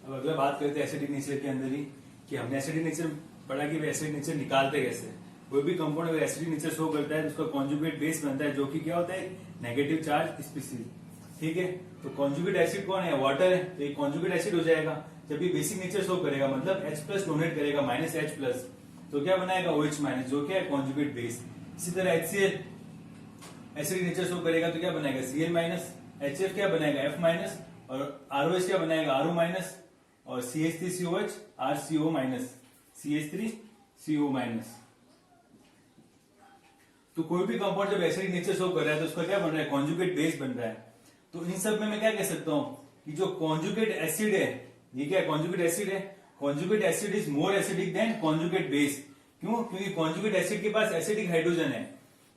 अब अगला बात करते हैं एसिडिक नेचर के अंदर ही कि हमने एसिडिक नेचर पढ़ा कि एसिडिक नेचर निकालते कैसे। कोई भी कंपाउंड अगर एसिडिक नेचर शो करता है तो उसका कॉन्जुगेट बेस बनता है जो कि क्या होता है, नेगेटिव चार्ज स्पीसीज। ठीक है, तो कॉन्जुगेट एसिड कौन है, वाटर है, तो ये कॉन्जुगेट एसिड हो जाएगा। जब ये बेसिक नेचर शो करेगा मतलब H+ डोनेट करेगा -H+, तो क्या बनाएगा OH-, जो क्या है कॉन्जुगेट बेस। इसी तरह HCl एसिडिक नेचर शो करेगा तो क्या बनाएगा Cl-, HF क्या बनाएगा F-, और ROH क्या बनाएगा RO-, और CH3COH RCO-, CH3CO-। तो कोई भी कंपाउंड जब एसिडिक नेचर शो कर रहा है तो उसका क्या बन रहा है, कॉन्जुगेट बेस बन रहा है। तो इन सब में मैं क्या कह सकता हूं कि जो कॉन्जुगेट एसिड है, ये क्या है, कॉन्जुगेट एसिड है। Conjugate acid is more acidic than conjugate base. क्यों? क्योंकि कॉन्जुगेट एसिड के पास एसिडिक हाइड्रोजन है,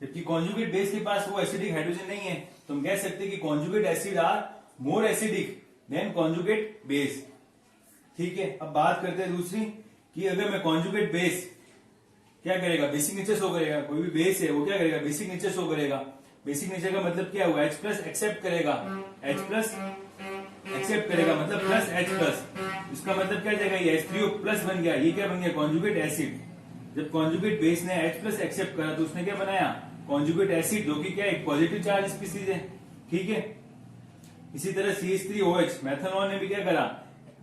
जबकि कॉन्जुगेट बेस के पास वो एसिडिक हाइड्रोजन नहीं है। तो हम कह सकते हैं कि conjugate acid are more acidic than conjugate base. ठीक है, अब बात करते हैं दूसरी कि अगर मैं कॉन्जुगेट बेस क्या करेगा, बेसिक नेचर शो करेगा। कोई भी बेस है वो क्या करेगा, बेसिक नेचर शो करेगा। बेसिक नेचर का मतलब क्या हुआ, H+ एक्सेप्ट करेगा, H+ एक्सेप्ट करेगा मतलब +H+। इसका मतलब क्या जाएगा, ये H3O+ बन गया। ये क्या बन गया, कॉन्जुगेट एसिड। जब कॉन्जुगेट बेस ने H+ एक्सेप्ट करा तो उसने क्या बनाया, कॉन्जुगेट एसिड, जो कि क्या एक पॉजिटिव चार्ज स्पीसीज है। ठीक है, इसी तरह CH3OH मेथनॉल ने भी क्या करा,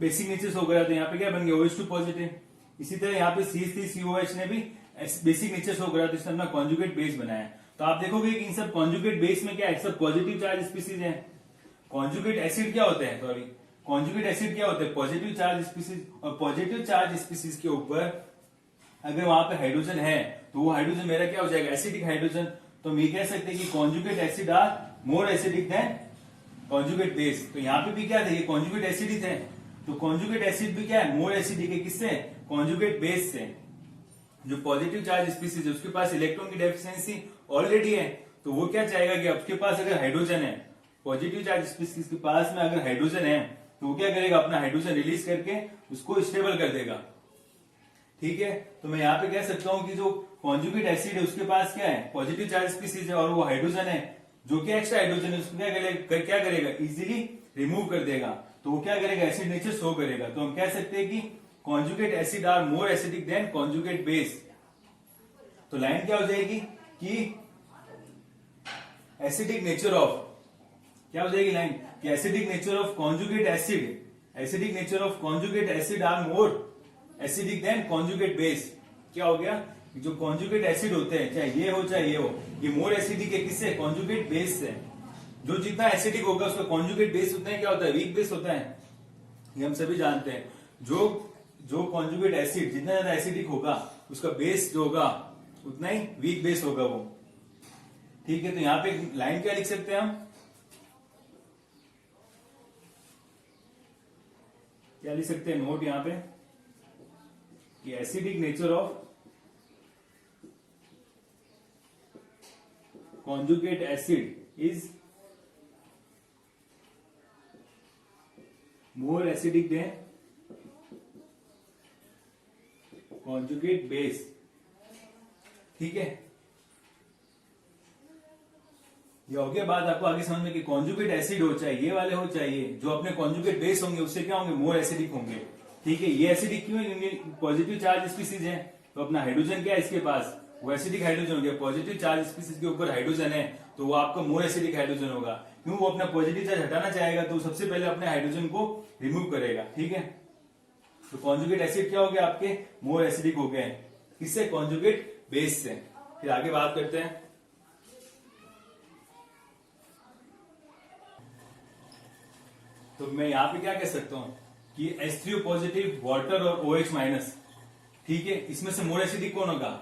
बेसिक नेचर शो करा, तो यहाँ पे क्या बन गया OH2 पॉजिटिव। इसी तरह यहाँ पे CH3COH ने भी बेसिक नेचर शो करा तो इसने अपना कॉन्जुगेट बेस बनाया। तो आप देखोगे कि इन सब कॉन्जुगेट बेस में क्या है, सब पॉजिटिव चार्ज स्पीसीज है। कॉन्जुगेट एसिड क्या होते हैं, सॉरी कॉन्जुगेट एसिड क्या होते हैं, पॉजिटिव चार्ज स्पीसीज। और पॉजिटिव चार्ज स्पीसीज के ऊपर अगर वहां पे हाइड्रोजन है तो वो हाइड्रोजन मेरा क्या हो जाएगा, एसिडिक हाइड्रोजन। तो हम ये कह सकते हैं कि conjugate acid are more acidic than conjugate base. तो यहाँ पे भी क्या थे, ये कॉन्जुगेट एसिड ही थे। तो कॉन्जुगेट एसिड भी क्या है, मोर एसिडिक है। किससे, कॉन्जुगेट बेस से। जो पॉजिटिव चार्ज स्पीसीज है उसके पास इलेक्ट्रॉन की डेफिशिएंसी ऑलरेडी है, तो वो क्या चाहेगा कि आपके पास अगर हाइड्रोजन है, पॉजिटिव चार्ज स्पीसीज के पास में अगर हाइड्रोजन है तो वो क्या करेगा, अपना हाइड्रोजन रिलीज करके उसको स्टेबल कर देगा। ठीक है, तो मैं यहाँ पे कह सकता हूं कि जो कॉन्जुगेट एसिड है उसके पास क्या है, पॉजिटिव चार्ज स्पीसीज है, और वो हाइड्रोजन है, जो कि एक्स्ट्रा हाइड्रोजन है उसको क्या करेगा, इजीली रिमूव कर देगा। तो वो क्या करेगा, एसिड नेचर शो करेगा। तो हम कह सकते हैं कि conjugate acid are more acidic than conjugate base. तो लाइन क्या हो जाएगी कि एसिडिक नेचर ऑफ, क्या हो जाएगी लाइन कि acidic nature of conjugate acid, acidic nature of conjugate acid are more acidic than conjugate base. क्या हो गया, जो कॉन्जुगेट एसिड होते हैं, चाहे ये हो चाहे ये हो, ये मोर एसिडिक है किससे, कॉन्जुगेट बेस से। जो जितना एसिडिक होगा उसका कॉन्जुगेट बेस उतना ही क्या होता है, वीक बेस होता है। ये हम सभी जानते हैं। जो कॉन्जुगेट एसिड जितना ज्यादा एसिडिक होगा उसका बेस जो होगा उतना ही वीक बेस होगा वो। ठीक है, तो यहाँ पे लाइन क्या लिख सकते हैं हम, क्या लिख सकते हैं नोट यहाँ पे कि acidic nature of conjugate acid is more acidic than conjugate base. ठीक है, ये हो गया बात आपको आगे समझ में कि कॉन्जुगेट एसिड हो चाहे ये वाले हो चाहे ये, जो अपने कॉन्जुगेट बेस होंगे उससे क्या होंगे, मोर एसिडिक होंगे। ठीक है, ये एसिडिक क्यों है, क्योंकि पॉजिटिव चार्ज स्पीसीज है, तो अपना हाइड्रोजन क्या है इसके पास, वो एसिडिक हाइड्रोजन हो गया। पॉजिटिव चार्ज स्पीसीज के ऊपर हाइड्रोजन है तो वो आपका मोर एसिडिक हाइड्रोजन होगा। क्यों, वो अपना पॉजिटिव चार्ज हटाना चाहेगा तो सबसे पहले अपने हाइड्रोजन को रिमूव करेगा। ठीक है, तो कॉन्जुगेट एसिड क्या हो गया, आपके मोर एसिडिक हो गए। किससे, कॉन्जुगेट बेस से। फिर आगे बात करते हैं, तो मैं यहां पे क्या कह सकता हूं कि H3O पॉजिटिव, वाटर और OH-। ठीक है, इसमें से मोर एसिडिक कौन होगा,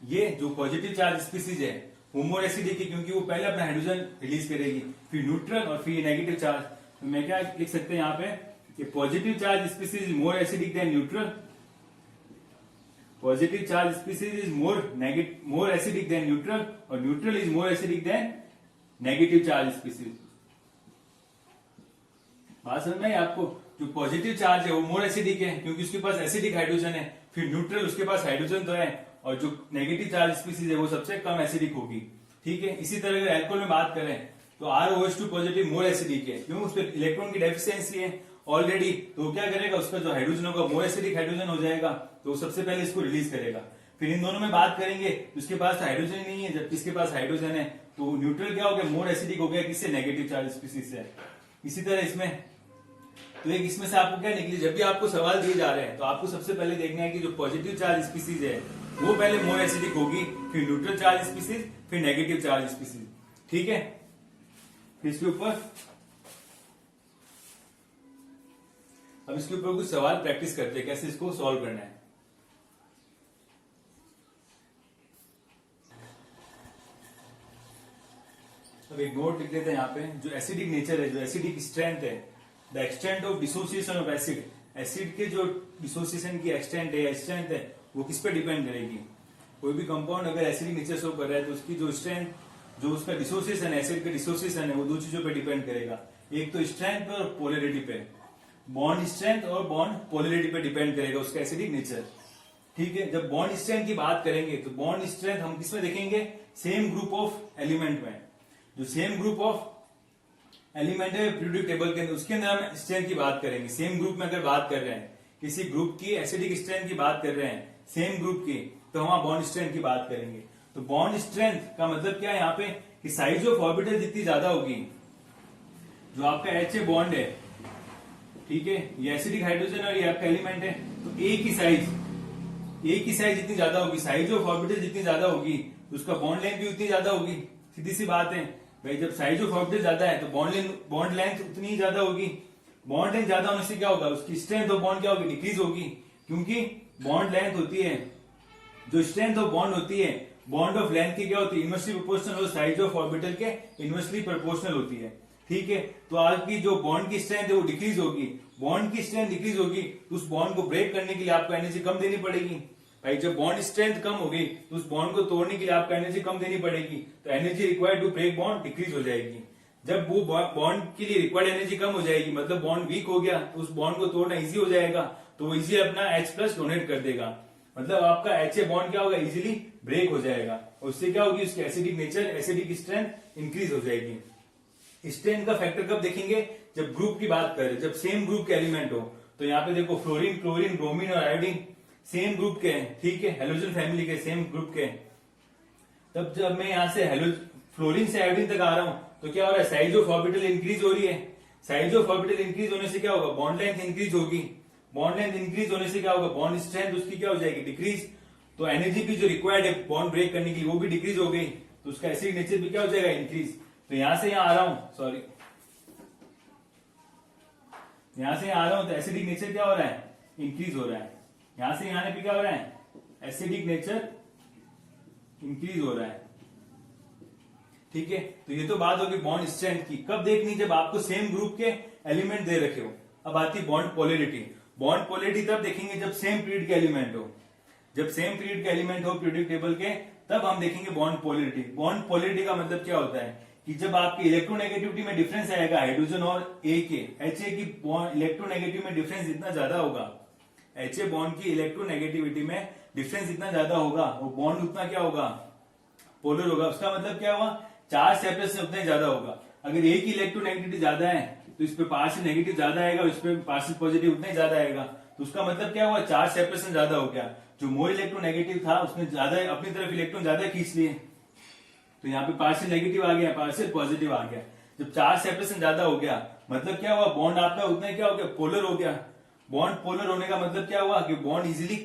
ये जो पॉजिटिव चार्ज स्पीसीज है वो मोर एसिडिक है, क्योंकि वो पहले अपना हाइड्रोजन रिलीज करेगी, फिर न्यूट्रल और फिर नेगेटिव चार्ज। तो मैं क्या लिख सकते हैं यहाँ पे कि positive charge species is more acidic than neutral, positive charge species is more acidic than neutral, और neutral is more acidic than negative charge species. बात समझ में आई आपको, जो पॉजिटिव चार्ज है वो मोर एसिडिक है क्योंकि उसके पास एसिडिक हाइड्रोजन है, फिर न्यूट्रल उसके पास हाइड्रोजन तो है, और जो नेगेटिव चार्ज स्पीसीज है वो सबसे कम एसिडिक होगी। ठीक है, इसी तरह अगर एल्कोहल में बात करें तो ROH2 पॉजिटिव मोर एसिडिक है, क्यों, उस पर इलेक्ट्रॉन की डेफिशिएंसी है, ऑलरेडी, तो क्या करेगा, उसका जो हाइड्रोजन होगा मोर एसिडिक हाइड्रोजन हो जाएगा, तो वो सबसे पहले इसको रिलीज करेगा। फिर इन दोनों में बात करेंगे, उसके पास हाइड्रोजन ही नहीं है, जबकि इसके पास हाइड्रोजन है, तो न्यूट्रल क्या हो गया, मोर एसिडिक हो गया, किससे, नेगेटिव चार्ज स्पीसीज से। इसी तरह इसमें, तो एक इसमें से आपको क्या निकली, जब भी आपको सवाल दिए जा रहे हैं तो आपको सबसे पहले देखना है कि जो पॉजिटिव चार्ज स्पीसीज है वो पहले मोर एसिडिक होगी, फिर न्यूट्रल चार्ज स्पीसीज, फिर नेगेटिव चार्ज स्पीसीज। ठीक है, फिर इसके ऊपर, अब इसके ऊपर कुछ सवाल प्रैक्टिस करते हैं कैसे इसको सॉल्व करना है। अब एक नोट लिख लेते हैं यहाँ पे, जो एसिडिक नेचर है, जो एसिडिक स्ट्रेंथ है, the extent of dissociation of acid, acid के जो डिसोसिएशन की एक्सटेंट है, स्ट्रेंथ है, वो किस पे डिपेंड करेगी। कोई भी कंपाउंड अगर एसिडिक नेचर शो कर रहा है तो उसकी जो स्ट्रेंथ, जो उसका डिसोसिएशन है, एसिड का डिसोसिएशन है, वो दो चीजों पे डिपेंड करेगा, एक तो स्ट्रेंथ पे और पोलरिटी पे, बॉन्ड स्ट्रेंथ और बॉन्ड पोलरिटी पे डिपेंड करेगा उसका एसिडिक नेचर। ठीक है, जब बॉन्ड स्ट्रेंथ की बात करेंगे तो बॉन्ड स्ट्रेंथ हम किसमें देखेंगे, सेम ग्रुप ऑफ एलिमेंट में, जो सेम ग्रुप ऑफ एलिमेंट है पीरियोडिक टेबल के अंदर, उसके अंदर हम स्ट्रेंथ की बात करेंगे। सेम ग्रुप में अगर बात कर रहे हैं, किसी ग्रुप की एसिडिक स्ट्रेंथ की बात कर रहे हैं सेम ग्रुप की, तो हम बॉन्ड स्ट्रेंथ की बात करेंगे। तो बॉन्ड स्ट्रेंथ का मतलब क्या है यहाँ पे, कि साइज ऑफ ऑर्बिटल जितनी ज्यादा होगी, जो आपका एच ए बॉन्ड है, ठीक है, ये एसिडिक हाइड्रोजन और ये आपका एलिमेंट है, तो एक ही साइज जितनी ज्यादा होगी, साइज ऑफ ऑर्बिटल जितनी ज्यादा होगी, तो उसका बॉन्ड लेंथ भी उतनी ज्यादा होगी। सीधी सी बात है भाई, जब साइज ऑफ ऑर्बिटल ज्यादा है तो बॉन्ड लेंथ उतनी ही ज्यादा होगी। बॉन्ड लेंथ ज्यादा होने से क्या होगा, उसकी स्ट्रेंथ ऑफ बॉन्ड क्या होगी, डिक्रीज होगी, क्योंकि बॉन्ड लेंथ होती है, जो स्ट्रेंथ ऑफ बॉन्ड होती है, बॉन्ड ऑफ लेंथ की क्या होती है, इनवर्सली प्रोपोर्शनल और साइज ऑफ ऑर्बिटल के इनवर्सली प्रोपोर्शनल होती है। ठीक है, तो आपकी जो बॉन्ड की स्ट्रेंथ है वो डिक्रीज होगी, बॉन्ड की स्ट्रेंथ डिक्रीज होगी, तो उस बॉन्ड को ब्रेक करने के लिए आपको एनर्जी कम देनी पड़ेगी। भाई जब बॉन्ड स्ट्रेंथ कम होगी तो उस बॉन्ड को तोड़ने के लिए आपको एनर्जी कम देनी पड़ेगी, तो energy required to break bond decrease हो जाएगी। जब वो बॉन्ड के लिए रिक्वायर्ड एनर्जी कम हो जाएगी, मतलब बॉन्ड वीक हो गया, तो उस बॉन्ड को तोड़ना इजी हो जाएगा, तो वो इजी अपना H+ डोनेट कर देगा, मतलब आपका HA बॉन्ड क्या होगा, इजीली ब्रेक हो जाएगा, और उससे क्या होगी, उसकी acidic nature, acidic strength increase हो जाएगी। स्ट्रेंथ का फैक्टर कब देखेंगे, जब ग्रुप की बात करें, जब सेम ग्रुप के एलिमेंट हो। तो यहाँ पे देखो फ्लोरीन, क्लोरीन, ब्रोमीन और आयोडीन सेम ग्रुप के हैं, ठीक है, हेलोजन फैमिली के सेम ग्रुप के हैं। तब जब मैं यहाँ से फ्लोरीन से आयोडीन तक आ रहा हूं, तो क्या हो रहा है, साइज ऑफ ऑर्बिटल इंक्रीज हो रही है। साइज ऑफ ऑर्बिटल इंक्रीज होने से क्या होगा, बॉन्ड लेंथ इंक्रीज होगी, बॉन्ड लेंथ इंक्रीज होने से क्या होगा, बॉन्ड स्ट्रेंथ उसकी क्या हो जाएगी, डिक्रीज, तो एनर्जी भी जो रिक्वायर्ड है बॉन्ड ब्रेक करने के लिए वो भी डिक्रीज हो गई, तो उसका एसिडिक नेचर भी क्या हो जाएगा, इंक्रीज। तो यहां से यहां आ रहा हूं, सॉरी, यहां से यहां आ रहा हूं, तो एसिडिक नेचर क्या हो रहा है, इंक्रीज हो रहा है। यहां से यहां पे क्या हो रहा है, एसिडिक नेचर इंक्रीज हो रहा है। ठीक है, तो ये तो बात होगी बॉन्ड स्ट्रेंथ की। कब देखनी, जब आपको सेम ग्रुप के एलिमेंट दे रखे हो। अब आती है बॉन्ड पोलरिटी। बॉन्ड पोलरिटी तब देखेंगे जब सेम पीरियड के एलिमेंट हो, जब सेम पीरियड के एलिमेंट हो पीरियोडिक टेबल के, तब हम देखेंगे बॉन्ड पोलरिटी। बॉन्ड पोलरिटी का मतलब क्या होता है कि जब आपकी इलेक्ट्रोनेगेटिविटी में डिफरेंस आएगा हाइड्रोजन और ए के, HA की इलेक्ट्रोनेगेटिव में डिफरेंस जितना ज्यादा होगा, HA बॉन्ड की इलेक्ट्रोनेगेटिविटी में डिफरेंस जितना ज्यादा होगा, वो बॉन्ड उतना क्या होगा, पोलर होगा। उसका मतलब क्या हुआ, चार्ज सेपरेशन उतना ही ज्यादा होगा। अगर एक ही इलेक्ट्रोनेगेटिविटी ज्यादा है तो इस पे पार्शियल नेगेटिव ज्यादा आएगा, इस पे पार्शियल पॉजिटिव उतना ही ज्यादा आएगा, तो उसका मतलब क्या हुआ, चार्ज सेपरेशन ज्यादा हो गया। जो मोर इलेक्ट्रोनेगेटिव था उसने ज्यादा अपनी तरफ इलेक्ट्रॉन ज्यादा खींच लिए, तो यहाँ पे पार्शियल नेगेटिव आ गया, पार्शियल पॉजिटिव आ गया। जब चार्ज सेपरेशन ज्यादा हो गया मतलब क्या हुआ, बॉन्ड आपका उतना ही क्या हो गया, पोलर हो गया। बॉन्ड पोलर होने का मतलब क्या हुआ कि बॉन्ड इजीली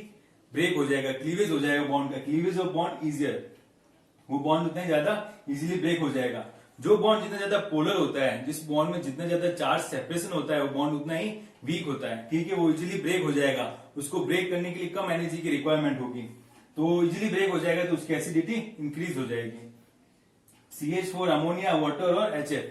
ब्रेक हो जाएगा, क्लीवेज हो जाएगा बॉन्ड का, क्लीवेज ऑफ बॉन्ड इजियर, वो बॉन्ड उतना ही ज्यादा इजीली ब्रेक हो जाएगा। जो बॉन्ड जितना ज्यादा पोलर होता है, जिस बॉन्ड में जितना ज्यादा चार्ज सेपरेशन होता है, वो बॉन्ड उतना ही वीक होता है, ठीक है, वो इजीली ब्रेक हो जाएगा। उसको ब्रेक करने के लिए कम एनर्जी की रिक्वायरमेंट होगी, तो इजीली ब्रेक हो जाएगा, तो उसकी एसिडिटी इंक्रीज हो जाएगी। CH4 अमोनिया, वाटर और HF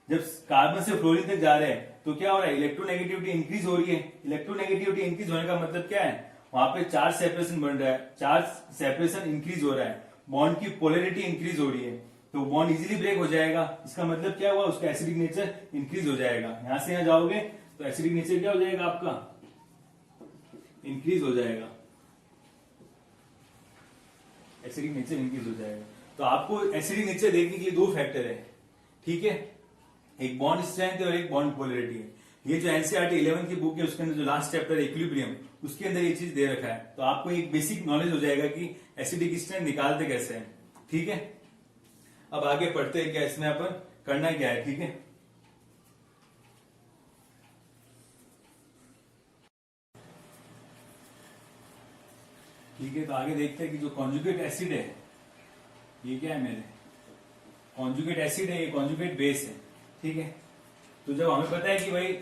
जब कार्बन से फ्लोरीन तक जा रहे हैं तो क्या हो रहा है, इलेक्ट्रोनेगेटिविटी इंक्रीज हो रही है। इलेक्ट्रोनेगेटिविटी इंक्रीज होने का मतलब क्या है, वहां पे चार्ज सेपरेशन बन रहा है, चार्ज सेपरेशन इंक्रीज हो रहा है, बॉन्ड की पोलरिटी इंक्रीज हो रही है, तो बॉन्ड इजीली ब्रेक हो जाएगा। इसका मतलब क्या हुआ, उसका एसिडिक नेचर इंक्रीज हो जाएगा। यहां से यहां जाओगे तो एसिडिक नेचर क्या हो जाएगा, आपका इंक्रीज हो जाएगा, एसिडिक नेचर इंक्रीज हो जाएगा। तो आपको एसिडिक नेचर देखने के लिए दो फैक्टर है, ठीक है, एक बॉन्ड स्ट्रेंथ है और एक बॉन्ड पोलरिटी है। ये जो एनसीईआरटी 11 की बुक है उसके अंदर जो लास्ट चैप्टर इक्विलिब्रियम, उसके अंदर ये चीज दे रखा है। तो आपको एक बेसिक नॉलेज हो जाएगा कि एसिडिक स्ट्रेंथ निकालते कैसे हैं। ठीक है, अब आगे पढ़ते हैं क्या इसमें अपन करना क्या है। ठीक है, ठीक है, तो आगे देखते हैं कि जो कॉन्जुगेट एसिड है ये क्या है मेरे, कॉन्जुगेट एसिड है, ये कॉन्जुगेट बेस है। ठीक है, तो जब हमें पता है कि भाई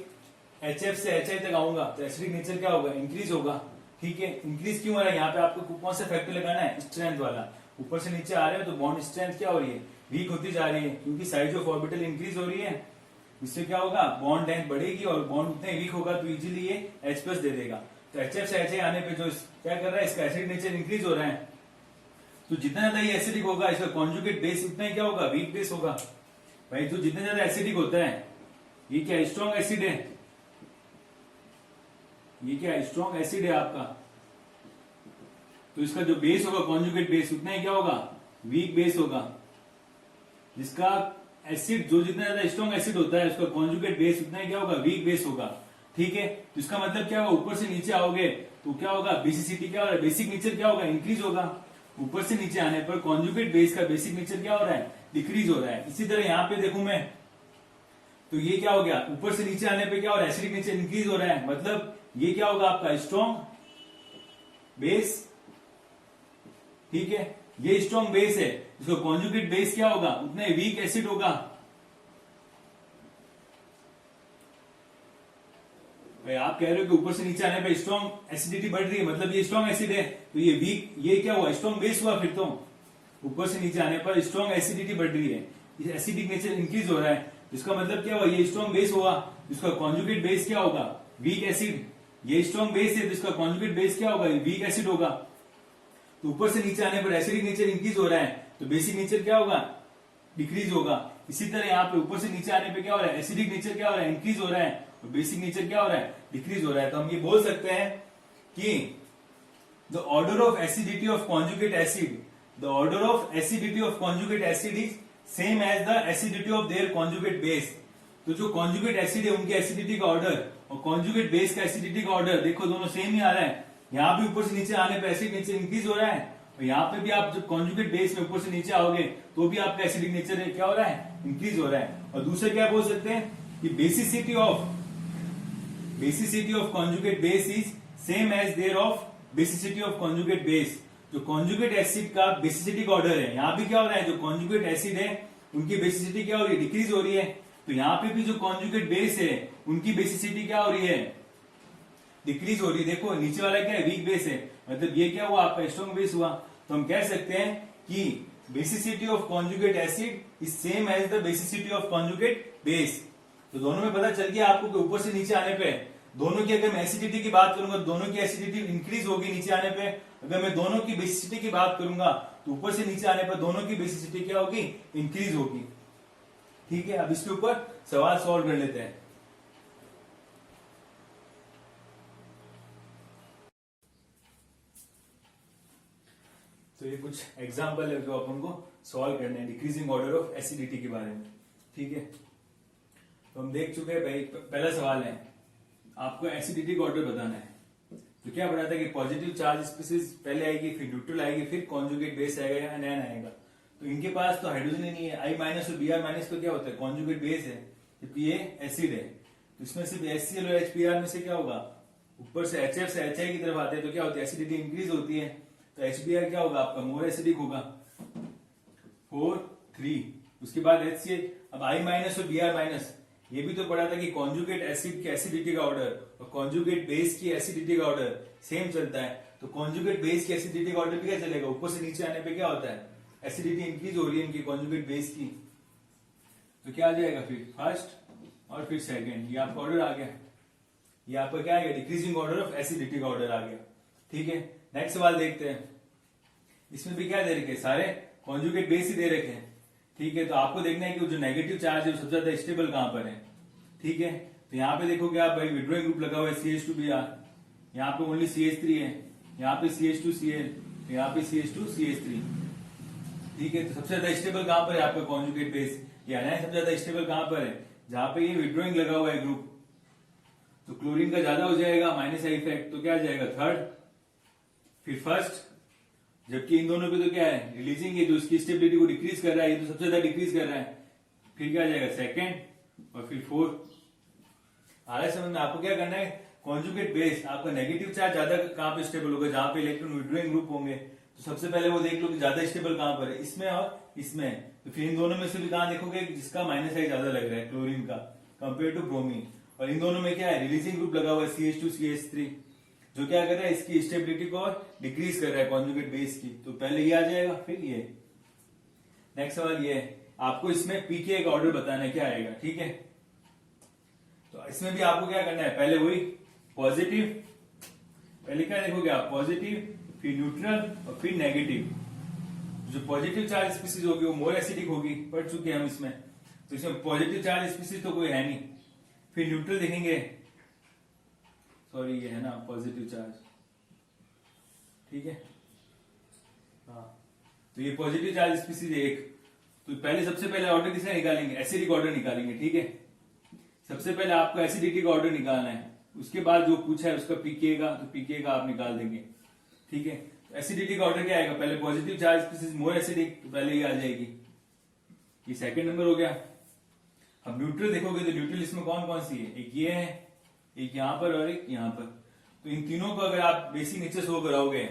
HF से HI तक आऊंगा तो एसिडिक नेचर क्या होगा, इंक्रीज होगा। ठीक है, इंक्रीज क्यों हो रहा है, यहाँ पे आपको कौन सा फैक्टर लगाना है, स्ट्रेंथ वाला। ऊपर से नीचे आ रहे हैं तो बॉन्ड स्ट्रेंथ क्या हो रही है, वीक होती जा रही है, क्योंकि साइज ऑफ ऑर्बिटल इंक्रीज हो रही है। इससे क्या होगा, बॉन्ड लेंथ बढ़ेगी और बॉन्ड उतने वीक होगा तो इजीली ये H+ दे देगा। तो HF से HI आने पे जो क्या कर रहा है, इसका एसिडिक नेचर इंक्रीज हो रहा है। तो जितना ज्यादा ये एसिडिक होगा इसका कॉन्जुगेट बेस उतना ही क्या होगा, वीक बेस होगा। भाई तो जितना ज्यादा एसिडिक होता है, ये क्या स्ट्रॉन्ग एसिड है, ये क्या स्ट्रॉन्ग एसिड है आपका, तो इसका जो बेस होगा कॉन्जुगेट बेस उतना ही क्या होगा, वीक बेस होगा। जिसका एसिड जो जितना ज्यादा स्ट्रॉन्ग एसिड होता है उसका कॉन्जुगेट बेस उतना ही क्या होगा, वीक बेस होगा। ठीक है, तो इसका मतलब क्या होगा, ऊपर से नीचे आओगे तो क्या होगा, बेसिसिटी क्या हो रहा है, बेसिक नेचर क्या होगा, इंक्रीज होगा। ऊपर से नीचे आने पर कॉन्जुगेट बेस का बेसिक नेचर क्या हो रहा है, डिक्रीज हो रहा है। इसी तरह यहाँ पे देखूं मैं तो ये क्या हो गया, ऊपर से नीचे आने पे क्या हो रहा है, एसिडिक नेचर इंक्रीज हो रहा है, मतलब ये क्या होगा आपका स्ट्रॉन्ग बेस। ठीक है, ये स्ट्रॉन्ग बेस है, इसको कॉन्जुगेट बेस क्या होगा, उतने वीक एसिड होगा। भाई आप कह रहे हो कि ऊपर से नीचे आने पे स्ट्रॉन्ग एसिडिटी बढ़ रही है, मतलब ये स्ट्रॉन्ग एसिड है, तो ये वीक, ये क्या हुआ, स्ट्रॉन्ग बेस हुआ। फिर तो ऊपर से नीचे आने पर स्ट्रॉन्ग एसिडिटी बढ़ रही है, एसिडिक नेचर इंक्रीज हो रहा है, इसका मतलब क्या हुआ, ये स्ट्रॉन्ग बेस हुआ, इसका कॉन्जुगेट बेस क्या होगा, वीक एसिड। ये स्ट्रॉन्ग बेस है तो इसका कॉन्जुगेट बेस क्या होगा, वीक एसिड होगा। तो ऊपर से नीचे आने पर एसिडिक नेचर इंक्रीज हो रहा है तो बेसिक नेचर क्या होगा, डिक्रीज होगा। इसी तरह यहाँ पे ऊपर से नीचे आने पे क्या हो रहा है, एसिडिक नेचर क्या हो रहा है, इंक्रीज हो रहा है, और बेसिक नेचर क्या हो रहा है, डिक्रीज हो रहा है। तो हम ये बोल सकते हैं कि the order of acidity of conjugate acid, the order of acidity of conjugate acid is same as the acidity of their conjugate base. तो जो कॉन्जुगेट एसिड है उनकी एसिडिटी का ऑर्डर और कॉन्जुगेट बेस का एसिडिटी का ऑर्डर देखो दोनों सेम ही आ रहा है। यहाँ भी ऊपर से नीचे आने पर एसिड नेचर इंक्रीज हो रहा है और यहाँ पे भी आप जब कॉन्जुगेट बेस में ऊपर से नीचे आओगे तो भी आपका एसिडिक नेचर क्या हो रहा है, इंक्रीज हो रहा है। और दूसरा क्या बोल सकते हैं कि basicity of conjugate base is same as their of basicity of conjugate base. जो कॉन्जुगेट एसिड का बेसिसिटी का ऑर्डर है, यहाँ भी क्या हो रहा है, जो कॉन्जुगेट एसिड है उनकी बेसिसिटी क्या हो रही है, डिक्रीज हो रही है। तो यहाँ पे भी जो कॉन्जुगेट बेस है उनकी बेसिसिटी क्या हो रही है, डिक्रीज हो रही है। देखो नीचे वाला क्या है, वीक बेस है, मतलब ये क्या हुआ, आपका स्ट्रॉन्ग बेस हुआ। तो हम कह सकते हैं कि basicity of conjugate acid is same as the basicity of conjugate base. तो दोनों में पता चल गया आपको कि ऊपर से नीचे आने पे दोनों की, अगर मैं एसिडिटी की बात करूंगा दोनों की एसिडिटी इंक्रीज होगी नीचे आने पे। अगर मैं दोनों की बेसिसिटी की बात करूंगा तो ऊपर से नीचे आने पर दोनों की बेसिसिटी क्या होगी, इंक्रीज होगी। ठीक है, अब इसके ऊपर सवाल सॉल्व कर लेते हैं। तो ये कुछ एग्जाम्पल है जो अपन को सॉल्व करने हैं डिक्रीजिंग ऑर्डर ऑफ एसिडिटी के बारे में। ठीक है, तो हम देख चुके हैं भाई, पहला सवाल है आपको एसिडिटी का ऑर्डर बताना है। तो क्या बताता है कि पॉजिटिव चार्ज स्पीसीज पहले आएगी, फिर न्यूट्रल आएगी, फिर कॉन्जुगेट बेस आएगा या एनायन आएगा। तो इनके पास तो हाइड्रोजन ही नहीं है, I- और Br- तो क्या होता है, कॉन्जुगेट बेस है, जबकि ये एसिड है। तो इसमें सिर्फ HCl और HBr में से क्या होगा, ऊपर से HF से HI की तरफ आते हैं तो क्या होता है, एसिडिटी इंक्रीज होती है। तो HBr क्या होगा आपका, मोर एसिडिक होगा, 4 3। उसके बाद HCl। अब I- और Br- ये भी तो पढ़ा था कि कॉन्जुगेट एसिड की एसिडिटी का ऑर्डर और कॉन्जुगेट बेस की एसिडिटी का ऑर्डर सेम चलता है। तो कॉन्जुगेट बेस की एसिडिटी का ऑर्डर भी क्या चलेगा, ऊपर से नीचे आने पे क्या होता है, एसिडिटी इंक्रीज हो रही है इनकी कॉन्जुगेट बेस की। तो क्या आ जाएगा फिर फर्स्ट और फिर सेकंड, ये आपका ऑर्डर आ गया। ये आपका क्या आ गया, डिक्रीजिंग ऑर्डर ऑफ एसिडिटी का ऑर्डर आ गया। ठीक है, नेक्स्ट सवाल देखते हैं। इसमें भी क्या दे रखे, सारे कॉन्जुगेट बेस ही दे रखे हैं। ठीक है, तो आपको देखना है कि जो नेगेटिव चार्ज है वो सबसे ज्यादा स्टेबल कहां पर है। ठीक है, तो यहाँ पे देखोगे आप भाई विड्रॉइंग ग्रुप लगा हुआ है CH2Br, यहाँ पे ओनली CH3 है, यहाँ पे CH2Cl, यहाँ पे CH2CH3। ठीक है, तो सबसे ज्यादा स्टेबल कहां पर है आपका कॉन्जुगेट बेस, या सबसे ज्यादा स्टेबल कहां पर है, जहां पे ये विड्रॉइंग लगा हुआ है ग्रुप। तो क्लोरीन का ज्यादा हो जाएगा माइनस आई इफेक्ट, तो क्या आ जाएगा थर्ड। फिर फर्स्ट, जबकि इन दोनों पे तो क्या है रिलीजिंग है, जो उसकी स्टेबिलिटी को डिक्रीज कर रहा है, ये तो सबसे ज्यादा डिक्रीज कर रहा है। फिर क्या आ जाएगा सेकेंड, और फिर फोर्थ। आ रहा है समझ में? आपको क्या करना है, कॉन्जुगेट बेस, आपका नेगेटिव चार्ज ज्यादा कहां पे स्टेबल होगा, जहां पे इलेक्ट्रॉन विड्रॉइंग ग्रुप होंगे। तो सबसे पहले वो देख लो कि ज्यादा स्टेबल कहां पर है, इसमें और इसमें। तो फिर इन दोनों में से भी कहां देखोगे जिसका माइनस आई ज्यादा लग रहा है क्लोरीन का कंपेयर टू ब्रोमीन। और इन दोनों में क्या है रिलीजिंग ग्रुप लगा हुआ है CH2 CH3, जो क्या कर रहा है इसकी स्टेबिलिटी को डिक्रीज कर रहा है कॉन्जुगेट बेस की। तो पहले ये आ जाएगा, फिर ये। नेक्स्ट सवाल ये है, आपको इसमें पीके का ऑर्डर बताना है, क्या आएगा, ठीक है। तो इसमें भी आपको क्या करना है, पहले वही पॉजिटिव, पहले क्या देखोगे आप पॉजिटिव, फिर न्यूट्रल और फिर नेगेटिव। जो पॉजिटिव चार्ज स्पीसीज होगी वो मोर एसिडिक होगी, पढ़ चुके हैं हम इसमें। तो इसमें पॉजिटिव चार्ज स्पीसीज तो कोई है नहीं। फिर न्यूट्रल देखेंगे, सॉरी ये है ना पॉजिटिव चार्ज, ठीक है। हाँ, तो ये पॉजिटिव चार्ज स्पीसीज है एक। तो पहले सबसे पहले ऑर्डर किसका निकालेंगे, एसिडिक ऑर्डर निकालेंगे, ठीक है। सबसे पहले आपको एसिडिटी का ऑर्डर निकालना है, उसके बाद जो पूछा है उसका पीके का, तो पीके का आप निकाल देंगे, ठीक है। तो एसिडिटी का ऑर्डर क्या आएगा, पहले positive charge species more acidic, तो पहले ये आ जाएगी, ये सेकंड नंबर हो गया। अब न्यूट्रल देखोगे तो न्यूट्रल इसमें कौन कौन सी है, एक ये है, एक यहाँ पर और एक यहाँ पर। तो इन तीनों को अगर आप बेसिक नीचे शो कराओगे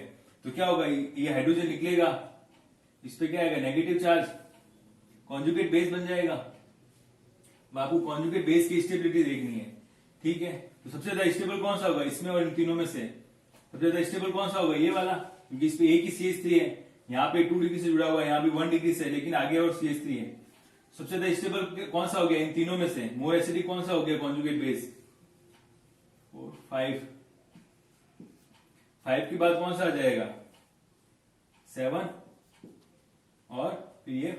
तो क्या होगा, ये हाइड्रोजन निकलेगा, इस पे क्या आएगा नेगेटिव चार्ज, कॉन्जुगेट बेस बन जाएगा। आपको कॉन्जुगेट बेस की स्टेबिलिटी देखनी है, ठीक है। तो सबसे ज्यादा स्टेबल कौन सा होगा इसमें और इन तीनों में से, सबसे ज्यादा स्टेबल कौन सा होगा, ये वाला, क्योंकि इस पे एक ही CH3 है, यहाँ पे 2 डिग्री से जुड़ा हुआ है, यहाँ भी 1 डिग्री से, लेकिन आगे और CH3 है। सबसे ज्यादा स्टेबल कौन सा हो गया इन तीनों में से, मोर एसिडिक कौन सा हो गया कॉन्जुगेट बेस, 5 के बाद कौन सा आ जाएगा 7, और फिर ये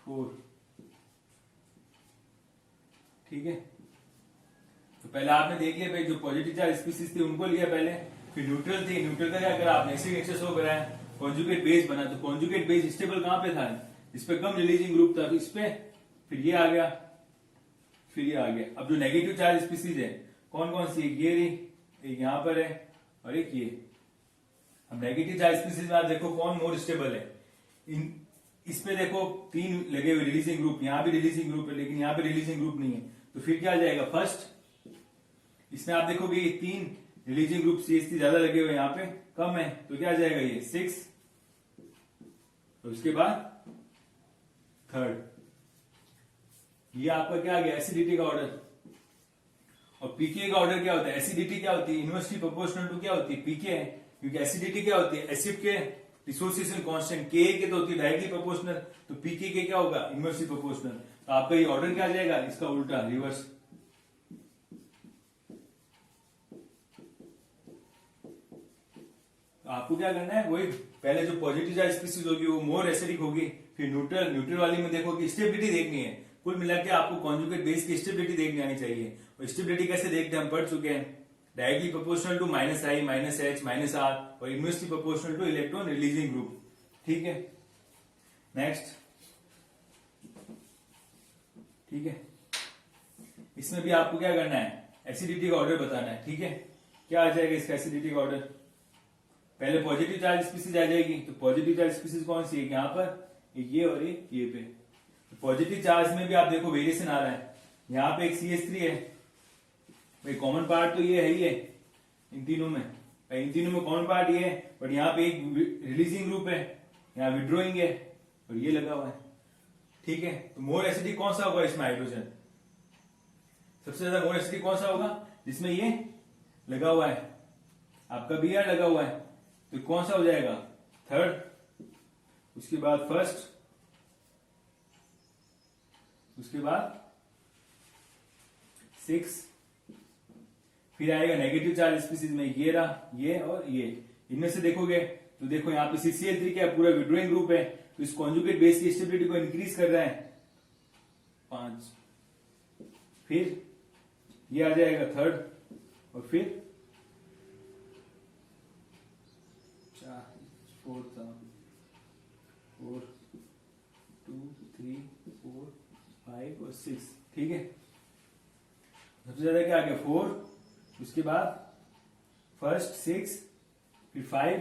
4, ठीक है। तो पहले आपने देख लिया भाई, जो पॉजिटिव चार्ज स्पीसीज थे उनको लिया पहले, फिर न्यूट्रल थी, न्यूट्रल का क्या करा आपने, इसी शो कराया, कॉन्जुगेट बेस बना। तो कॉन्जुगेट बेस स्टेबल कहां पे था, इस पे कम रिलीजिंग ग्रुप था, इस पे, फिर ये आ गया, फिर ये आ गया। अब जो नेगेटिव चार्ज स्पीसीज है कौन कौन सी, एक ये रही, एक यहां पर है, और एक ये। अब नेगेटिव चार्ज स्पीसीज में आप देखो कौन मोर स्टेबल है, इस पे देखो 3 लगे हुए रिलीजिंग ग्रुप, यहां भी रिलीजिंग ग्रुप है, लेकिन यहां पे रिलीजिंग ग्रुप नहीं है। तो फिर क्या आ जाएगा फर्स्ट, इसमें आप देखोगे ये 3 रिलीजिंग ग्रुप CH3 ज्यादा लगे हुए, यहाँ पे कम है, तो क्या आ जाएगा ये 6, तो उसके बाद थर्ड। ये आपका क्या आ गया एसिडिटी का ऑर्डर। और पीके का ऑर्डर क्या होता है, एसिडिटी क्या होती है इनवर्सली प्रोपोर्शनल टू क्या होती है पीके है, क्योंकि एसिडिटी क्या होती है एसिड के डिसोसिएशन कांस्टेंट के के तो होती है डायरेक्टली प्रोपोर्शनल, तो पीके के क्या होगा इनवर्सली प्रोपोर्शनल। तो आपका ये ऑर्डर क्या आ जाएगा, इसका उल्टा रिवर्स। तो आपको क्या करना है, वही पहले जो पॉजिटिव चार्ज स्पीसीज होगी वो मोर एसिडिक होगी, फिर न्यूट्रल, न्यूट्रल वाली में देखो कि स्टेबिलिटी देखनी है। कुल मिला के आपको कॉन्जुगेट बेस की स्टेबिलिटी देखनी आनी चाहिए। और स्टेबिलिटी कैसे देखते हैं हम पढ़ चुके हैं, directly proportional to -I -H -R और inversely proportional to electron releasing group, ठीक है। नेक्स्ट, ठीक है, इसमें भी आपको क्या करना है एसिडिटी का ऑर्डर बताना है, ठीक है। क्या आ जाएगा इसका एसिडिटी का ऑर्डर, पहले पॉजिटिव चार्ज स्पीसीज आ जाएगी, तो पॉजिटिव चार्ज स्पीसीज कौन सी है, यहाँ पर एक ये और एक ये पे। तो पॉजिटिव चार्ज में भी आप देखो वेरिएशन आ रहा है, यहाँ पे एक CH3 है, भाई कॉमन पार्ट तो ये है ही है इन तीनों में, कॉमन पार्ट ये है, बट यहाँ पे एक रिलीजिंग ग्रुप है, यहाँ विड्रोइंग है, और ये लगा हुआ है, ठीक है। तो मोर एसिडिक कौन सा होगा इसमें हाइड्रोजन, सबसे ज्यादा मोर एसिडिक कौन सा होगा जिसमें ये लगा हुआ है, आपका Br लगा हुआ है, तो कौन सा हो जाएगा थर्ड, उसके बाद फर्स्ट, उसके बाद 6, फिर आएगा नेगेटिव चार्ज स्पीसीज में ये रहा, ये और ये। इनमें से देखोगे तो देखो यहाँ पे CCl3 क्या पूरा विड्रोइंग ग्रुप है, तो इस कॉन्जुगेट बेस की स्टेबिलिटी को इंक्रीज कर रहा है 5, फिर ये आ जाएगा थर्ड, और फिर 4, 2, 3, 4, 5, 6, ठीक है। सबसे ज्यादा क्या आ गया 4, उसके बाद फर्स्ट 6, फिर 5,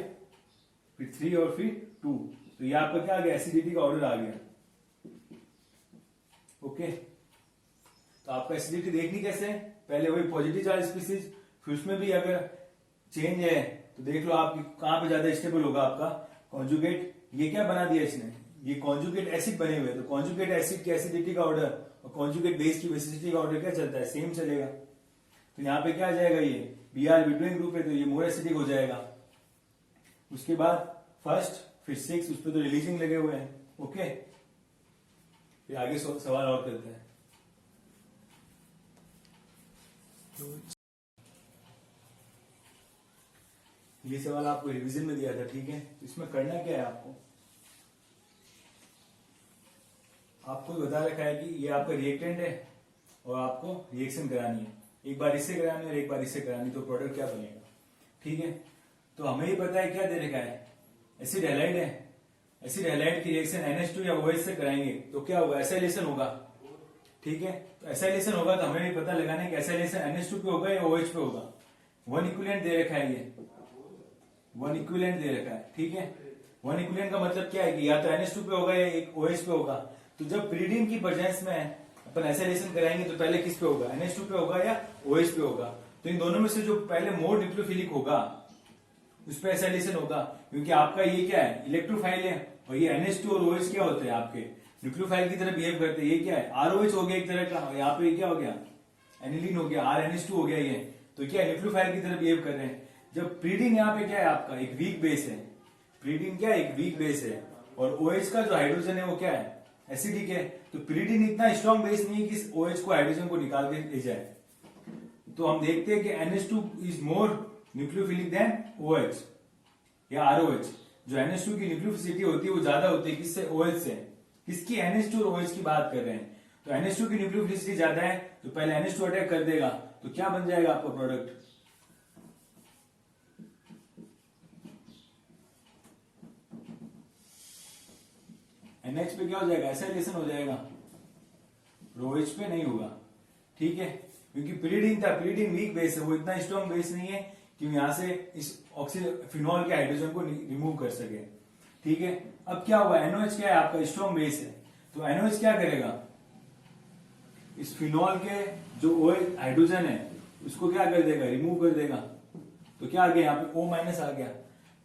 फिर 3 और फिर 2। तो ये आपका क्या आ गया, एसिडिटी का ऑर्डर आ गया। ओके, तो आपका एसिडिटी देखनी कैसे है, पहले वही पॉजिटिव चार्ज स्पीसीज, फिर उसमें भी अगर चेंज है तो देख लो आप कहां पे ज्यादा स्टेबल होगा आपका कॉन्जुगेट। ये क्या बना दिया इसने, ये कॉन्जुगेट एसिड बने हुए, तो कॉन्जुगेट एसिड की एसिडिटी का ऑर्डर और कॉन्जुगेट बेस की बेसिसिटी का ऑर्डर क्या चलता है, सेम चलेगा। तो यहाँ पे क्या आ जाएगा, ये Br बिटवीन ग्रुप है तो ये मोर एसिडिक हो जाएगा। उसके बाद फर्स्ट फिर 6, उस पर तो रिलीजिंग लगे हुए हैं। ओके, फिर आगे सवाल और करते हैं। ये सवाल आपको रिवीजन में दिया था, ठीक है। तो इसमें करना क्या है, आपको बता रखा है कि ये आपका रिएक्टेंट है और आपको रिएक्शन करानी है, एक बार इससे करानी है और एक बार इससे करानी, तो प्रोडक्ट क्या बनेगा, ठीक है। तो हमें ही पता है क्या दे रखा है, एसिड हैलाइड है। एसिड हैलाइड की रिएक्शन NH2 या OH से कराएंगे तो क्या होगा, एसाइलेशन होगा, ठीक है। तो एसाइलेशन होगा तो हमें भी पता लगाना है कि एसाइलेशन NH2 पे होगा या OH पे होगा। वन इक्विवेलेंट दे रखा है, ये वन इक्विवेलेंट दे रखा है, ठीक है। वन इक्विवेलेंट का मतलब क्या है कि या तो NH2 पे होगा या एक OH पे होगा। तो जब pyridine की प्रेजेंस में अपन एसाइलेशन कराएंगे तो पहले किस पे होगा, NH2 पे होगा या OH पे होगा। तो इन दोनों में से जो पहले मोर न्यूक्लियोफिलिक होगा उस पर एसाइलेशन होगा, क्योंकि आपका ये क्या है, इलेक्ट्रोफाइल है, और ये NH2 और OH क्या होते हैं, आपके न्यूक्लियोफाइल की तरह बिहेव करते हैं। ये क्या है, ROH हो गया एक तरह का, यहाँ पे क्या हो गया, एनिलीन हो गया, RNH2 हो गया ये। तो क्या न्यूक्लियोफाइल की तरह बिहेव कर रहे हैं। जब प्रीडिन यहाँ पे क्या है, आपका एक वीक बेस है, प्रीडिन क्या है, एक वीक बेस है, और OH का जो हाइड्रोजन है वो क्या है, एसिडिक है। तो प्रीडिन इतना स्ट्रॉन्ग बेस नहीं है कि OH को हाइड्रोजन को निकाल के ले जाए। तो हम देखते हैं कि NH2 is more nucleophilic than OH या ROH। जो NH2 की न्यूक्लियोफिसिटी होती है वो ज्यादा होती है किससे, OH से। किसकी, NH2 और OH की बात कर रहे हैं। तो NH2 की न्यूक्लियोफिसिटी ज्यादा है तो पहले NH2 अटैक कर देगा, तो क्या बन जाएगा आपका प्रोडक्ट, NH पे क्या हो जाएगा, एसाइलेशन हो जाएगा, OH पे नहीं होगा, ठीक है। क्योंकि प्रीडिन था, प्रीडिन वीक बेस है, वो इतना स्ट्रॉन्ग बेस नहीं है कि यहां से इस फिनॉल के हाइड्रोजन को रिमूव कर सके, ठीक है। अब क्या हुआ, NOH क्या है आपका, स्ट्रॉन्ग बेस है। तो NOH क्या करेगा, इस फिनॉल के जो OH हाइड्रोजन है उसको क्या कर देगा, रिमूव कर देगा। तो क्या आ गया यहाँ पे O- आ गया।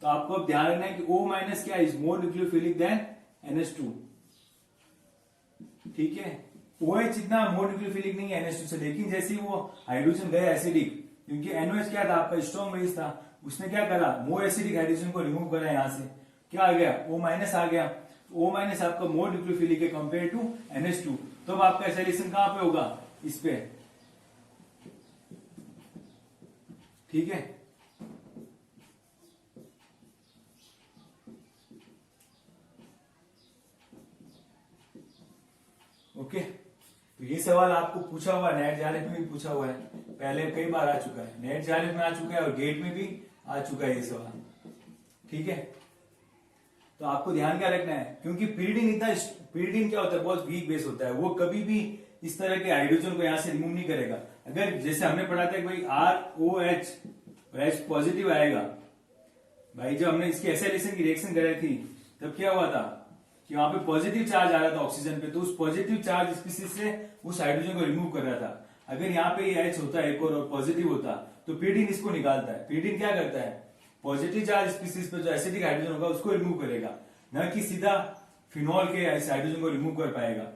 तो आपको अब ध्यान रखना है कि O- क्या is more nucleophilic then NH2, ठीक है। OH इतना मोर न्यूक्लियोफिलिक नहीं है NH2 से, लेकिन जैसे ही वो हाइड्रोजन गया एसिडिक, क्योंकि NOH क्या था आपका, स्ट्रॉन्ग बेस था, उसने क्या करा, मोर एसिडिक हाइड्रोजन को रिमूव करा, यहां से क्या आ गया, O- आ गया। O- आपका मोर न्यूक्लियोफिलिक है कंपेयर टू NH2। तो अब आपका एसाइलेशन कहां पे होगा, इस पे, ठीक है। ओके, तो ये सवाल आपको पूछा हुआ नेट जालिफ में भी पूछा हुआ है, पहले कई बार आ चुका है, नेट जालिफ में आ चुका है और गेट में भी आ चुका है ये सवाल, ठीक है। तो आपको ध्यान क्या रखना है, क्योंकि pyridine क्या होता है, बहुत वीक बेस होता है, वो कभी भी इस तरह के हाइड्रोजन को यहां से रिमूव नहीं करेगा। अगर जैसे हमने पढ़ा था कि भाई ROH और H पॉजिटिव आएगा, भाई जब हमने इसकी एसाइलेशन की रिएक्शन कराई थी तब क्या हुआ था कि वहां पे पॉजिटिव चार्ज आ रहा था ऑक्सीजन पे, तो उस पॉजिटिव चार्ज स्पीसीज से उस हाइड्रोजन को रिमूव कर रहा था। अगर यहाँ पे ये H होता है एक और पॉजिटिव होता तो pyridine इसको निकालता है। pyridine क्या करता है, पॉजिटिव चार्ज स्पीसीज पे जो एसिडिक हाइड्रोजन होगा उसको रिमूव करेगा, न कि सीधा फिनॉल के हाइड्रोजन को रिमूव कर पाएगा।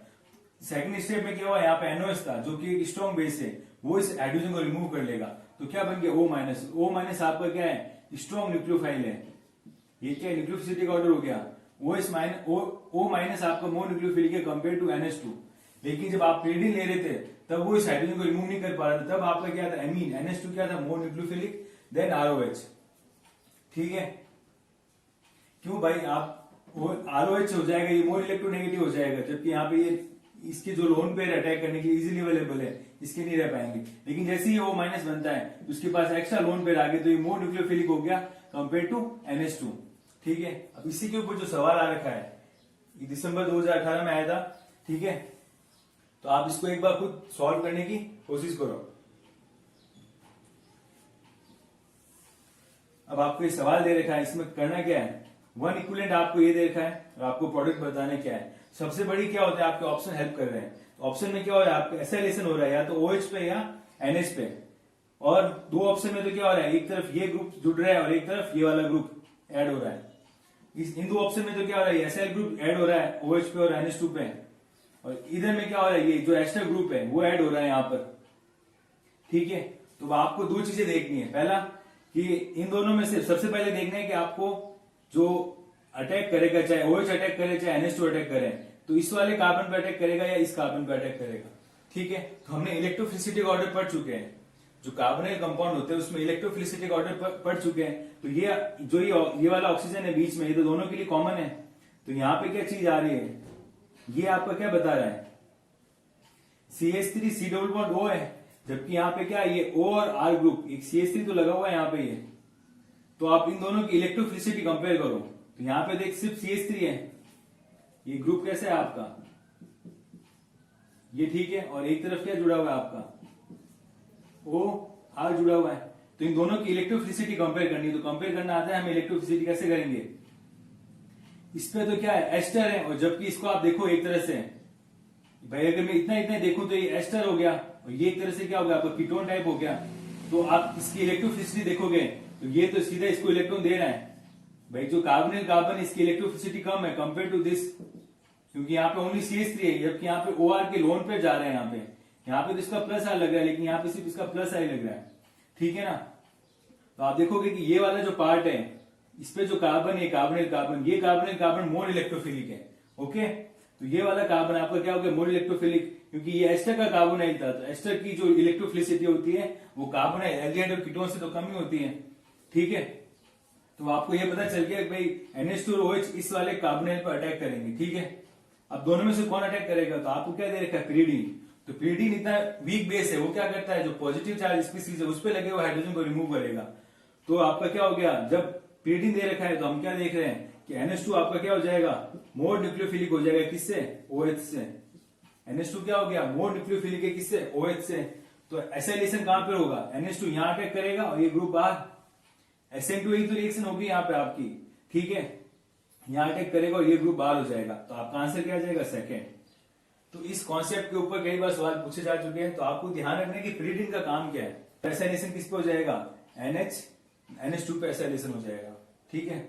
सेकंड स्टेप में क्या हुआ, यहाँ पे NOH था जो कि एक स्ट्रॉन्ग बेस है, वो इस हाइड्रोजन को रिमूव कर लेगा। तो क्या बन गया, O-। आपका क्या है, स्ट्रॉन्ग न्यूक्लियोफाइल है, ये क्या न्यूक्लियोफिसिटी का ऑर्डर हो गया। O- आपका मोर न्यूक्लियोफिलिक है कंपेयर टू NH2, लेकिन जब आप pyridine ले रहे थे तब वो इस हाइड्रोजन को रिमूव नहीं कर पा रहा था, तब आपका क्या था, एमीन NH2 क्या था, मोर न्यूक्लियोफिलिक देन ROH, ठीक है। क्यों भाई, आप ROH हो जाएगा, ये मोर इलेक्ट्रोनेगेटिव हो जाएगा, जबकि यहाँ पे ये इसके जो लोन पेयर अटैक करने के लिए इजीली अवेलेबल है, इसके नहीं रह पाएंगे। लेकिन जैसे ही O- बनता है तो उसके पास एक्स्ट्रा लोन पेयर आ गए, तो ये मोर न्यूक्लियोफिलिक हो गया कंपेयर टू NH2, ठीक है। अब इसी के ऊपर जो सवाल आ रखा है, ये दिसंबर 2018 में आया था, ठीक है। तो आप इसको एक बार खुद सॉल्व करने की कोशिश करो। अब आपको ये सवाल दे रखा है, इसमें करना क्या है, वन इक्विवेलेंट आपको ये दे रखा है और आपको प्रोडक्ट बताने क्या है। सबसे बड़ी क्या होता है, आपके ऑप्शन हेल्प कर रहे हैं। ऑप्शन में क्या हो रहा है, आपका एसाइलेशन हो रहा है या तो OH पे या NH पे, और दो ऑप्शन में तो क्या हो रहा है, एक तरफ ये ग्रुप जुड़ रहा है और एक तरफ ये वाला ग्रुप ऐड हो रहा है। इन दो ऑप्शन में तो क्या हो रहा है, एसाइल ग्रुप ऐड हो रहा है OH पे और NH2 पे, और इधर में क्या हो रहा है, ये जो एस्टर ग्रुप है वो ऐड हो रहा है यहाँ पर। ठीक है, तो आपको दो चीजें देखनी है। पहला कि इन दोनों में से सबसे पहले देखना है कि आपको जो अटैक करेगा, चाहे OH अटैक करे चाहे NH2 अटैक करे, तो इस वाले कार्बन पे अटैक करेगा या इस कार्बन पे अटैक करेगा। ठीक है, तो हमने इलेक्ट्रोफिलिसिटी का ऑर्डर पढ़ चुके हैं, जो कार्बोनिल कंपाउंड होते हैं उसमें इलेक्ट्रोफिलिसिटी का ऑर्डर पढ़ चुके हैं। तो ये जो ये वाला ऑक्सीजन है बीच में, ये तो दोनों के लिए कॉमन है। तो यहाँ पे क्या चीज आ रही है, ये आपका क्या बता रहा है, CH3 C double bond O है, जबकि यहाँ पे क्या है, ये O और R ग्रुप, एक CH3 तो लगा हुआ है यहाँ पे ये। तो आप इन दोनों की इलेक्ट्रोफिलिसिटी कंपेयर करो, तो यहाँ पे देख सिर्फ CH3 है, ये ग्रुप कैसा है आपका, ये ठीक है, और एक तरफ क्या जुड़ा हुआ है आपका OR जुड़ा हुआ है। तो इन दोनों की इलेक्ट्रोफिलिसिटी कंपेयर करनी, तो कंपेयर करना आता है हमें, इलेक्ट्रोफिलिसिटी कैसे करेंगे, इस पे तो क्या है एस्टर है, और जबकि इसको आप देखो एक तरह से, भाई अगर मैं इतना इतना देखूं तो ये एस्टर हो गया, और ये एक तरह से क्या हो गया आपका कीटोन टाइप हो गया। तो आप इसकी इलेक्ट्रोफिलिसिटी देखोगे तो ये तो सीधा इसको इलेक्ट्रॉन दे रहा है, भाई जो कार्बोनिल कार्बन इसकी इलेक्ट्रोफिलिसिटी कम है कंपेयर टू दिस, क्योंकि यहाँ पे ओनली CH3 है, जबकि यहाँ पे OR के लोन पे जा रहे हैं। यहाँ पे तो इसका प्लस आई लग रहा है, लेकिन यहाँ पे सिर्फ इसका प्लस आई लग रहा है। ठीक है ना, तो आप देखोगे कि ये वाला जो पार्ट है, इस पे जो कार्बन है कार्बोनिल कार्बन, ये कार्बोनिल कार्बन मोर इलेक्ट्रोफिलिक है। ओके, तो ये वाला कार्बन आपका क्या हो गया, मोर इलेक्ट्रोफिलिक, क्योंकि ये एस्टर का कार्बोनाइल था। तो एस्टर की जो इलेक्ट्रोफिलिसिटी होती है वो कार्बोनाइल एल्डिहाइड और कीटोन से तो कम ही होती है। ठीक है, तो आपको ये पता चल गया कि भाई NH2 और OH इस वाले कार्बोनाइल पर अटैक करेंगे। ठीक है, अब दोनों में से कौन अटैक करेगा, तो आपको क्या दे रखा है, pyridine। तो pyridine इतना वीक बेस है, वो क्या करता है, जो पॉजिटिव चार्ज स्पीसीज है उस पर लगे हुए हाइड्रोजन को रिमूव करेगा। तो आपका क्या हो गया, जब pyridine दे रखा है तो हम क्या देख रहे हैं कि NH2 आपका क्या हो जाएगा, मोर न्यूक्लियोफिलिक हो जाएगा, किससे, OH से। NH2 क्या हो गया, मोर न्यूक्लियोफिलिक है, किससे, OH से। तो एसाइलेशन कहां पर होगा, NH2 यहां अटैक करेगा और ये ग्रुप बाहर, SN2 ही तो रिएक्शन होगी यहाँ पे आपकी। ठीक है, यहां अटैक करेगा और ये ग्रुप बाहर हो जाएगा, तो आपका आंसर क्या आ जाएगा, सेकंड। तो इस कॉन्सेप्ट के ऊपर कई बार सवाल पूछे जा चुके हैं, तो आपको ध्यान रखना है कि pyridine का काम क्या है। एसाइलेशन किस पे हो जाएगा, NH2 पे एसाइलेशन हो जाएगा। ठीक है,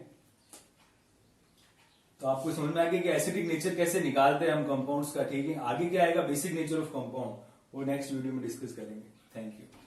तो आपको समझ में आ गया कि एसिडिक नेचर कैसे निकालते हैं हम कंपाउंड्स का। ठीक है, आगे क्या आएगा, बेसिक नेचर ऑफ कंपाउंड, वो नेक्स्ट वीडियो में डिस्कस करेंगे। Thank you.